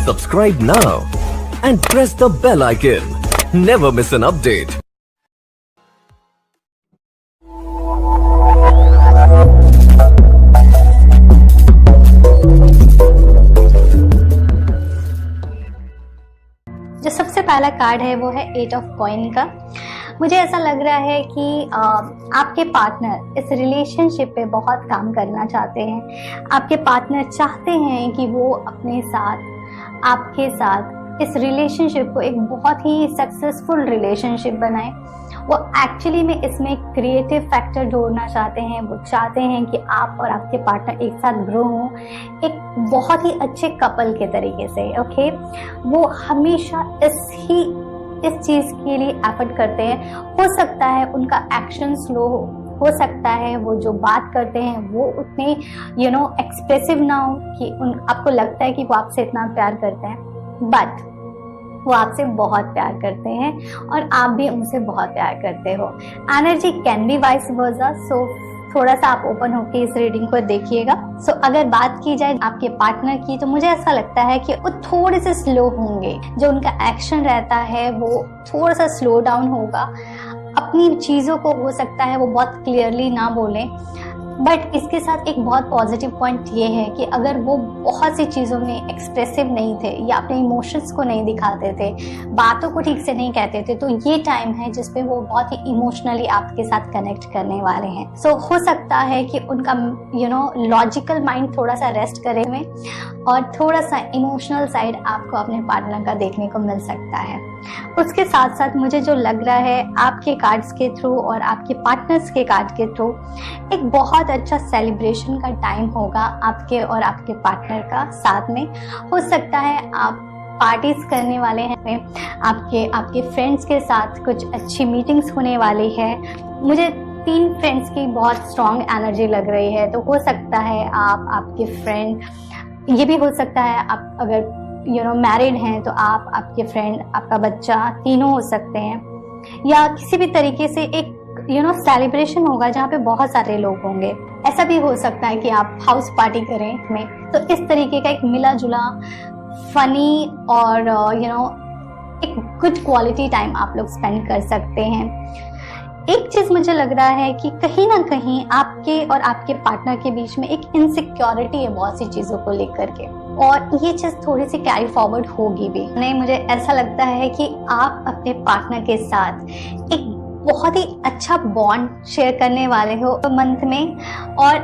Subscribe now and press the bell icon. Never miss an update. जो सबसे पहला card है वो है 8 ऑफ कॉइन का। मुझे ऐसा लग रहा है कि आपके पार्टनर इस रिलेशनशिप पे बहुत काम करना चाहते हैं। आपके पार्टनर चाहते हैं कि वो अपने साथ, आपके साथ इस रिलेशनशिप को एक बहुत ही सक्सेसफुल रिलेशनशिप बनाए। वो एक्चुअली में इसमें क्रिएटिव फैक्टर जोड़ना चाहते हैं। वो चाहते हैं कि आप और आपके पार्टनर एक साथ ग्रो हों एक बहुत ही अच्छे कपल के तरीके से। ओके, वो हमेशा इस चीज़ के लिए एफर्ट करते हैं। हो सकता है उनका एक्शन स्लो हो सकता है वो जो बात करते हैं वो उतने एक्सप्रेसिव ना हो कि आपको लगता है कि वो आपसे इतना प्यार करते हैं, बट वो आपसे बहुत प्यार करते हैं और आप भी उनसे बहुत प्यार करते हो। Energy can be vice versa, so थोड़ा सा आप ओपन होकर इस रीडिंग को देखिएगा। सो अगर बात की जाए आपके पार्टनर की, तो मुझे ऐसा लगता है कि वो थोड़े से स्लो होंगे। जो उनका एक्शन रहता है वो थोड़ा सा स्लो डाउन होगा। अपनी चीज़ों को हो सकता है वो बहुत क्लियरली ना बोलें, बट इसके साथ एक बहुत पॉजिटिव पॉइंट ये है कि अगर वो बहुत सी चीज़ों में एक्सप्रेसिव नहीं थे या अपने इमोशंस को नहीं दिखाते थे, बातों को ठीक से नहीं कहते थे, तो ये टाइम है जिसपे वो बहुत ही इमोशनली आपके साथ कनेक्ट करने वाले हैं। सो हो सकता है कि उनका लॉजिकल माइंड थोड़ा सा रेस्ट करे में और थोड़ा सा इमोशनल साइड आपको अपने पार्टनर का देखने को मिल सकता है। उसके साथ साथ मुझे जो लग रहा है आपके कार्ड्स के थ्रू और आपके पार्टनर्स के कार्ड के थ्रू एक बहुत अच्छा सेलिब्रेशन का टाइम होगा आपके और आपके पार्टनर का साथ में। हो सकता है आप पार्टीज करने वाले हैं, आपके फ्रेंड्स के साथ कुछ अच्छी मीटिंग्स होने वाली है। मुझे 3 फ्रेंड्स की बहुत स्ट्रॉन्ग एनर्जी लग रही है, तो हो सकता है आपके फ्रेंड, ये भी हो सकता है आप अगर मैरिड हैं तो आप, आपके फ्रेंड, आपका बच्चा, तीनों हो सकते हैं। या किसी भी तरीके से एक सेलिब्रेशन होगा जहाँ पे बहुत सारे लोग होंगे। ऐसा भी हो सकता है कि आप हाउस पार्टी करें में, तो इस तरीके का एक मिला जुला फनी और एक गुड क्वालिटी टाइम आप लोग स्पेंड कर सकते हैं। एक चीज मुझे लग रहा है कि कहीं ना कहीं आपके और आपके पार्टनर के बीच में एक इनसिक्योरिटी है बहुत सी चीजों को लेकर के, और ये चीज थोड़ी सी कैरी फॉरवर्ड होगी भी। नहीं, मुझे ऐसा लगता है कि आप अपने पार्टनर के साथ एक बहुत ही अच्छा बॉन्ड शेयर करने वाले हो मंथ में, और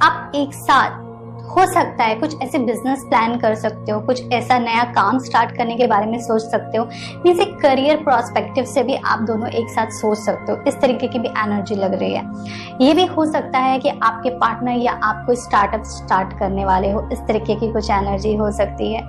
आप एक साथ हो सकता है कुछ ऐसे बिजनेस प्लान कर सकते हो, कुछ ऐसा नया काम स्टार्ट करने के बारे में सोच सकते हो। मीन्स एक करियर प्रोस्पेक्टिव से भी आप दोनों एक साथ सोच सकते हो। इस तरीके की भी एनर्जी लग रही है। ये भी हो सकता है कि आपके पार्टनर या आप कोई स्टार्टअप स्टार्ट करने वाले हो, इस तरीके की कुछ एनर्जी हो सकती है।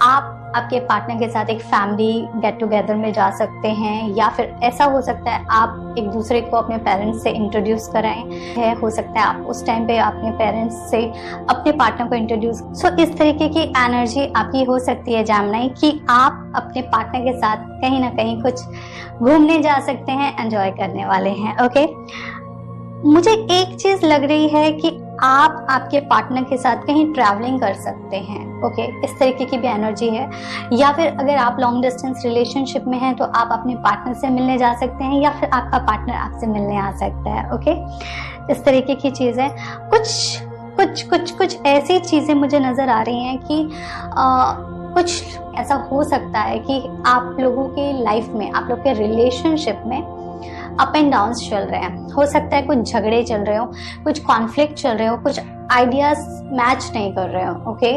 आप आपके पार्टनर के साथ एक फैमिली गेट टुगेदर में जा सकते हैं, या फिर ऐसा हो सकता है आप एक दूसरे को अपने पेरेंट्स से इंट्रोड्यूस कराएं। हो सकता है आप उस टाइम पे अपने पेरेंट्स से अपने पार्टनर को इंट्रोड्यूस। सो इस तरीके की एनर्जी आपकी हो सकती है जामनाई, कि आप अपने पार्टनर के साथ कहीं ना कहीं कुछ घूमने जा सकते हैं, एंजॉय करने वाले हैं। ओके, मुझे एक चीज लग रही है कि आप आपके पार्टनर के साथ कहीं ट्रैवलिंग कर सकते हैं। ओके, इस तरीके की भी एनर्जी है। या फिर अगर आप लॉन्ग डिस्टेंस रिलेशनशिप में हैं तो आप अपने पार्टनर से मिलने जा सकते हैं, या फिर आपका पार्टनर आपसे मिलने आ सकता है। ओके, इस तरीके की चीजें, कुछ ऐसी चीजें मुझे नजर आ रही हैं कि कुछ ऐसा हो सकता है कि आप लोगों के लाइफ में, आप लोग के रिलेशनशिप में अप एंड डाउन चल रहे हैं। हो सकता है कुछ झगड़े चल रहे हो, कुछ कॉन्फ्लिक्ट चल रहे हो, कुछ आइडियाज मैच नहीं कर रहे हो। ओके,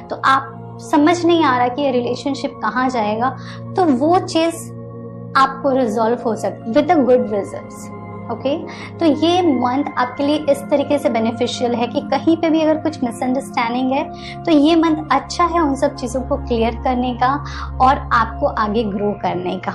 तो आप समझ नहीं आ रहा कि ये रिलेशनशिप कहाँ जाएगा, तो वो चीज आपको रिजॉल्व हो सकती with the good results. Okay, तो ये मंथ आपके लिए इस तरीके से बेनिफिशियल है कि कहीं पे भी अगर कुछ मिसअंडरस्टैंडिंग है तो ये मंथ अच्छा है उन सब चीजों को क्लियर करने का और आपको आगे ग्रो करने का।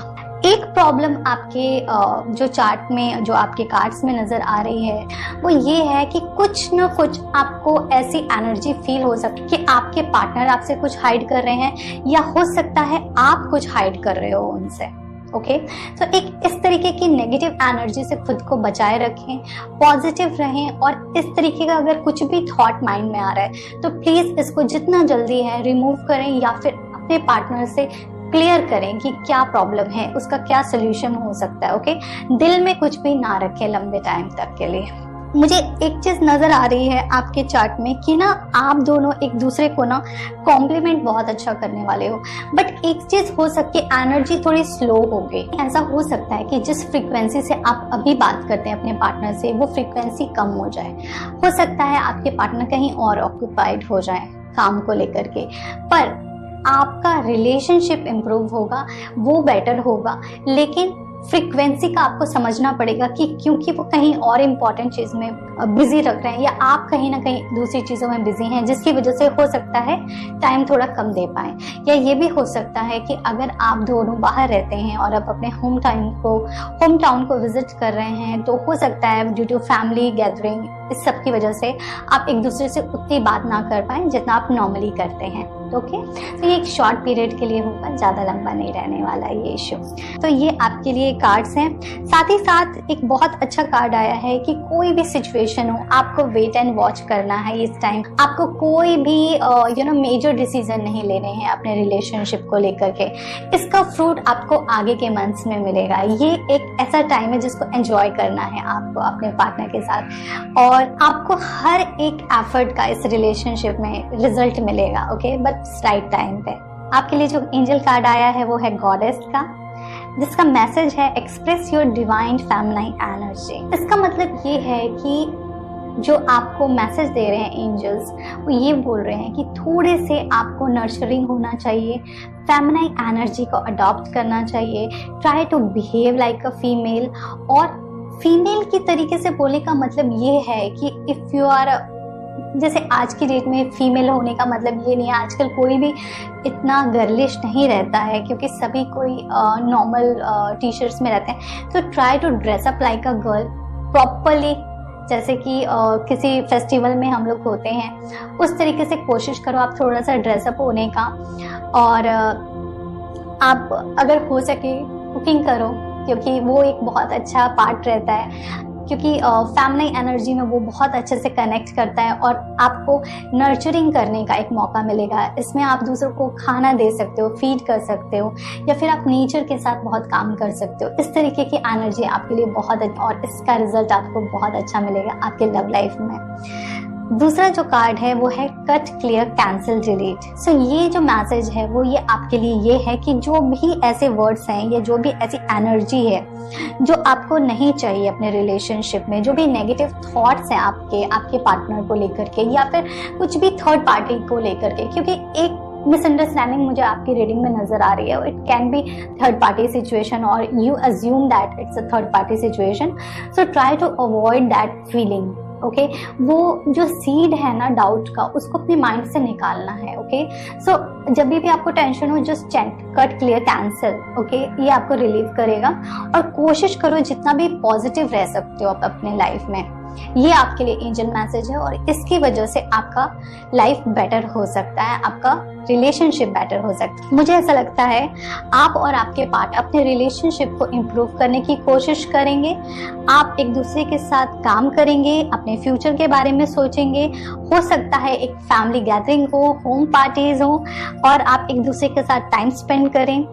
एक प्रॉब्लम आपके जो चार्ट में, जो आपके कार्ड्स में नजर आ रही है, वो ये है कि कुछ न कुछ आपको ऐसी एनर्जी फील हो सकती है कि आपके पार्टनर आपसे कुछ हाइड कर रहे हैं, या हो सकता है आप कुछ हाइड कर रहे हो उनसे। ओके। तो एक इस तरीके की नेगेटिव एनर्जी से खुद को बचाए रखें, पॉजिटिव रहें, और इस तरीके का अगर कुछ भी थॉट माइंड में आ रहा है तो प्लीज इसको जितना जल्दी है रिमूव करें, या फिर अपने पार्टनर से क्लियर करें कि क्या प्रॉब्लम है, उसका क्या सोल्यूशन हो सकता है। ओके, दिल में कुछ भी ना रखें लंबे टाइम तक के लिए। मुझे एक चीज नजर आ रही है आपके चार्ट में कि ना आप दोनों एक दूसरे को ना कॉम्प्लीमेंट बहुत अच्छा करने वाले हो, बट एक चीज हो सकती है एनर्जी थोड़ी स्लो हो गई। ऐसा हो सकता है कि जिस फ्रीक्वेंसी से आप अभी बात करते हैं अपने पार्टनर से वो फ्रीक्वेंसी कम हो जाए। हो सकता है आपके पार्टनर कहीं और ऑक्यूपाइड हो जाए काम को लेकर के, पर आपका रिलेशनशिप इम्प्रूव होगा, वो बेटर होगा। लेकिन फ्रीक्वेंसी का आपको समझना पड़ेगा कि क्योंकि वो कहीं और इम्पॉर्टेंट चीज में बिजी रख रहे हैं, या आप कहीं ना कहीं दूसरी चीजों में बिजी हैं, जिसकी वजह से हो सकता है टाइम थोड़ा कम दे पाए। या ये भी हो सकता है कि अगर आप दोनों बाहर रहते हैं और आप अपने होम टाउन को विजिट कर रहे हैं, तो हो सकता है ड्यू टू फैमिली गैदरिंग इस सब की वजह से आप एक दूसरे से उतनी बात ना कर पाए जितना आप नॉर्मली करते हैं। ओके, तो ये एक शॉर्ट पीरियड के लिए होगा, ज्यादा लंबा नहीं रहने वाला ये इशू। तो ये आपके लिए कार्ड्स हैं। साथ ही साथ एक बहुत अच्छा कार्ड आया है कि कोई भी सिचुएशन हो आपको वेट एंड वॉच करना है इस टाइम। आपको कोई भी मेजर डिसीजन नहीं लेने हैं अपने रिलेशनशिप को लेकर के। इसका फ्रूट आपको आगे के मंथ्स में मिलेगा। ये एक ऐसा टाइम है जिसको एंजॉय करना है आपको अपने पार्टनर के साथ, और आपको हर एक एफर्ट का इस रिलेशनशिप में रिजल्ट मिलेगा। ओके, बट राइट टाइम पे। आपके लिए जो एंजल कार्ड आया है वो है गॉडेस का, जिसका मैसेज है express your divine feminine energy. इसका मतलब ये है कि जो आपको मैसेज दे रहे हैं एंजल्स, वो ये बोल रहे हैं कि थोड़े से आपको नर्चरिंग होना चाहिए, फेमिनाइन एनर्जी को अडॉप्ट करना चाहिए, try to behave like a female. और फीमेल की तरीके से बोलने का मतलब ये है कि इफ़ यू आर, जैसे आज की डेट में फीमेल होने का मतलब ये नहीं है, आजकल कोई भी इतना गर्लिश नहीं रहता है क्योंकि सभी कोई नॉर्मल टी शर्ट्स में रहते हैं। तो try to dress up like a girl properly, जैसे कि किसी फेस्टिवल में हम लोग होते हैं उस तरीके से कोशिश करो आप थोड़ा सा ड्रेसअप होने का। और आप अगर हो सके कुकिंग करो, क्योंकि वो एक बहुत अच्छा पार्ट रहता है, क्योंकि फैमिली एनर्जी में वो बहुत अच्छे से कनेक्ट करता है और आपको नर्चरिंग करने का एक मौका मिलेगा। इसमें आप दूसरों को खाना दे सकते हो, फीड कर सकते हो, या फिर आप नेचर के साथ बहुत काम कर सकते हो। इस तरीके की एनर्जी आपके लिए बहुत, और इसका रिजल्ट आपको बहुत अच्छा मिलेगा आपके लव लाइफ में। दूसरा जो कार्ड है वो है कट, क्लियर, कैंसिल, डिलीट। सो ये जो मैसेज है वो ये आपके लिए ये है कि जो भी ऐसे वर्ड्स हैं या जो भी ऐसी एनर्जी है जो आपको नहीं चाहिए अपने रिलेशनशिप में, जो भी नेगेटिव थॉट्स हैं आपके पार्टनर को लेकर के, या फिर कुछ भी थर्ड पार्टी को लेकर के, क्योंकि एक मिसअंडरस्टैंडिंग मुझे आपकी रीडिंग में नजर आ रही है। It can be third party situation और you assume that it's a third party situation. So try to avoid that feeling. Okay, वो जो सीड है ना डाउट का, उसको अपने माइंड से निकालना है। ओके, सो जब भी आपको टेंशन हो just chant, cut, clear, cancel. Okay, ये आपको रिलीव करेगा। और कोशिश करो जितना भी पॉजिटिव रह सकते हो आप अपने लाइफ में। ये आपके लिए एंजल मैसेज है और इसकी वजह से आपका लाइफ बेटर हो सकता है, आपका रिलेशनशिप बेटर हो सकता है। मुझे ऐसा लगता है आप और आपके पार्टनर अपने रिलेशनशिप को इम्प्रूव करने की कोशिश करेंगे। आप एक दूसरे के साथ काम करेंगे, अपने फ्यूचर के बारे में सोचेंगे। हो सकता है एक फैमिली गैदरिंग हो, होम पार्टीज हो, और आप एक दूसरे के साथ टाइम स्पेंड करें।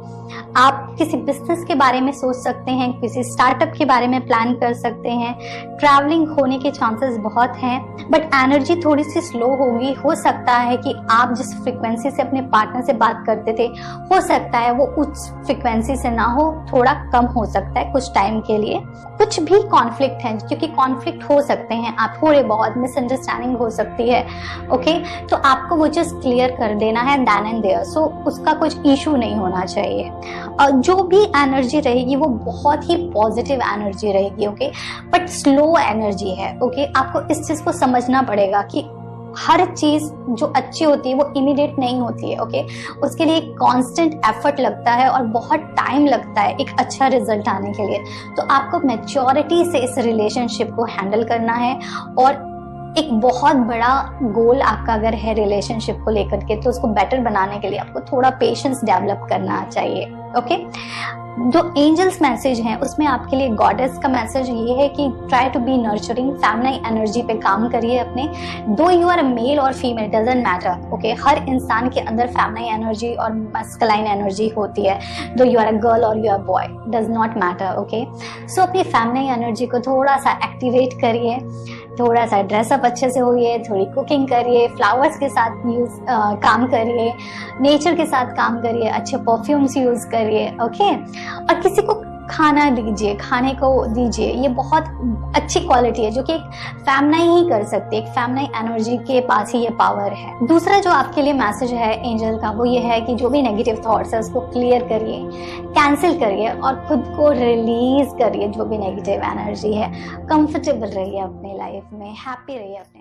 आप किसी बिजनेस के बारे में सोच सकते हैं, किसी स्टार्टअप के बारे में प्लान कर सकते हैं। ट्रैवलिंग होने के चांसेस बहुत हैं, बट एनर्जी थोड़ी सी स्लो होगी। हो सकता है कि आप जिस फ्रीक्वेंसी से अपने पार्टनर से बात करते थे, हो सकता है वो उस फ्रीक्वेंसी से ना हो, थोड़ा कम हो सकता है कुछ टाइम के लिए। कुछ भी कॉन्फ्लिक्ट है, क्योंकि कॉन्फ्लिक्ट हो सकते हैं, आप थोड़े बहुत मिसअंडरस्टैंडिंग हो सकती है। ओके, तो आपको वो जस्ट क्लियर कर देना है देन एंड देयर। सो उसका कुछ इशू नहीं होना चाहिए। और जो भी एनर्जी रहेगी वो बहुत ही पॉजिटिव एनर्जी रहेगी। ओके, बट स्लो एनर्जी है। ओके, आपको इस चीज को समझना पड़ेगा कि हर चीज जो अच्छी होती है वो इमीडिएट नहीं होती है। ओके, उसके लिए एक कांस्टेंट एफर्ट लगता है और बहुत टाइम लगता है एक अच्छा रिजल्ट आने के लिए। तो आपको मैच्योरिटी से इस रिलेशनशिप को हैंडल करना है, और एक बहुत बड़ा गोल आपका अगर है रिलेशनशिप को लेकर के, तो उसको बेटर बनाने के लिए आपको थोड़ा पेशेंस डेवलप करना चाहिए। ओके, जो एंजल्स मैसेज हैं उसमें आपके लिए गॉडेस का मैसेज ये है कि try to be nurturing, feminine energy पे काम करिए अपने। Though you are a male और फीमेल डजंट मैटर, ओके। हर इंसान के अंदर फेमिनाइन एनर्जी और मस्कुलाइन एनर्जी होती है। Though you are a girl और you are boy, does not matter, okay. So अपनी फेमिनाइन एनर्जी को थोड़ा सा एक्टिवेट करिए, थोड़ा सा ड्रेसअप अच्छे से होइए, थोड़ी कुकिंग करिए, फ्लावर्स के साथ काम करिए, नेचर के साथ काम करिए, अच्छे परफ्यूम्स यूज करिए, ओके। और किसी को खाना दीजिए, खाने को दीजिए, ये बहुत अच्छी क्वालिटी है जो कि एक फेमिनाइन ही कर सकती है। एक फेमिनाइन एनर्जी के पास ही ये पावर है। दूसरा जो आपके लिए मैसेज है एंजल का वो ये है कि जो भी नेगेटिव थॉट्स है उसको क्लियर करिए, कैंसिल करिए और खुद को रिलीज करिए। जो भी नेगेटिव एनर्जी है, कंफर्टेबल रहिए अपने लाइफ में, हैप्पी रहिए अपने